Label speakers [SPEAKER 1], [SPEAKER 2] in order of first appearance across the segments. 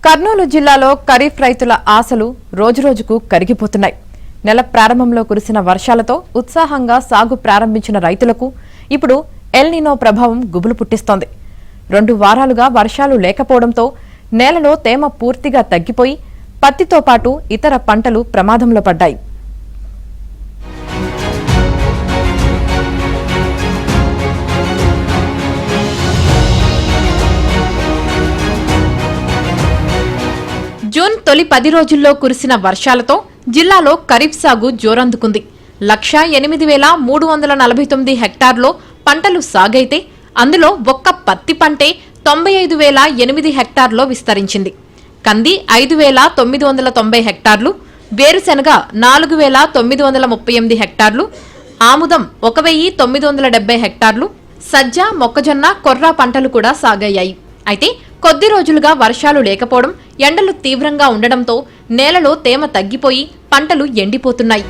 [SPEAKER 1] కర్నూలు జిల్లాలో ఖరీఫ్ రైతుల ఆశలు రోజురోజుకు కరిగిపోతున్నాయి. నెల ప్రారంభంలో కురిసిన వర్షాలతో ఉత్సాహంగా సాగు ప్రారంభించిన రైతులకు ఇప్పుడు ఎల్ నినో ప్రభావం గుబులు పుట్టిస్తోంది. 2 వారాలుగా వర్షాలు లేకపోవడంతో నేలలో తేమ పూర్తిగా తగ్గిపోయి పత్తితో పాటు ఇతర పంటలు ప్రమాదంలో పడ్డాయి. జూన్ తొలి 10 రోజుల్లో కురిసిన వర్షాలతో జిల్లాలో ఖరీఫ్ సాగు జోరందుకుంది. 1,08,349 హెక్టార్లో పంటలు సాగైతే అందులో ఒక్క పత్తి పంటే 95,008 హెక్టార్లో విస్తరించింది. కంది 5,990 హెక్టార్లు, వేరుశెనగ 4,938 హెక్టార్లు, ఆముదం 1,970 హెక్టార్లు, సజ్జ, మొక్కజొన్న, కొర్ర పంటలు కూడా సాగయ్యాయి. అయితే కొద్ది రోజులుగా వర్షాలు లేకపోవడం, ఎండలు తీవ్రంగా ఉండడంతో నేలలో తేమ తగ్గిపోయి పంటలు ఎండిపోతున్నాయి.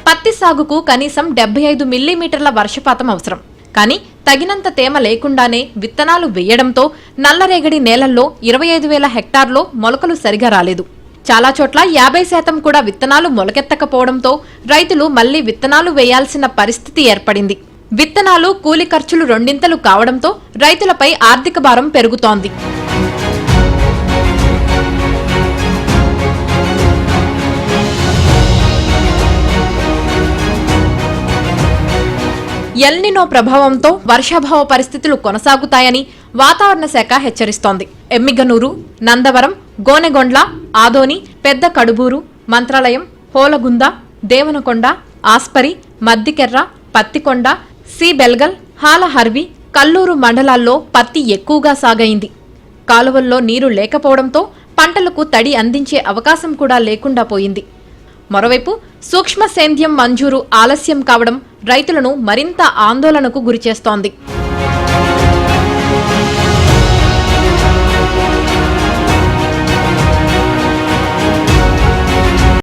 [SPEAKER 1] పత్తి సాగుకు కనీసం 75 మిల్లీమీటర్ల వర్షపాతం అవసరం. కానీ తగినంత తేమ లేకుండానే విత్తనాలు వేయడంతో నల్లరేగడి నేలల్లో 25,000 హెక్టార్లో మొలకలు సరిగా రాలేదు. చాలా చోట్ల 50% కూడా విత్తనాలు మొలకెత్తకపోవడంతో రైతులు మళ్లీ విత్తనాలు వేయాల్సిన పరిస్థితి ఏర్పడింది. విత్తనాలు, కూలి ఖర్చులు రెండింతలు కావడంతో రైతులపై ఆర్థిక భారం పెరుగుతోంది. ఎల్ నినో ప్రభావంతో వర్షాభావ పరిస్థితులు కొనసాగుతాయని వాతావరణ శాఖ హెచ్చరిస్తోంది. ఎమ్మిగనూరు, నందవరం, గోనెగొండ్ల, ఆదోని, పెద్ద కడుబూరు, మంత్రాలయం, హోలగుంద, దేవనకొండ, ఆస్పరి, మద్దికెర్ర, పత్తికొండ, సి బెల్గల్, హాలహర్వి, కల్లూరు మండలాల్లో పత్తి ఎక్కువగా సాగైంది. కాలువల్లో నీరు లేకపోవడంతో పంటలకు తడి అందించే అవకాశం కూడా లేకుండా పోయింది. మరోవైపు సూక్ష్మ సేద్యం మంజూరు ఆలస్యం కావడం రైతులను మరింత ఆందోళనకు గురిచేస్తోంది.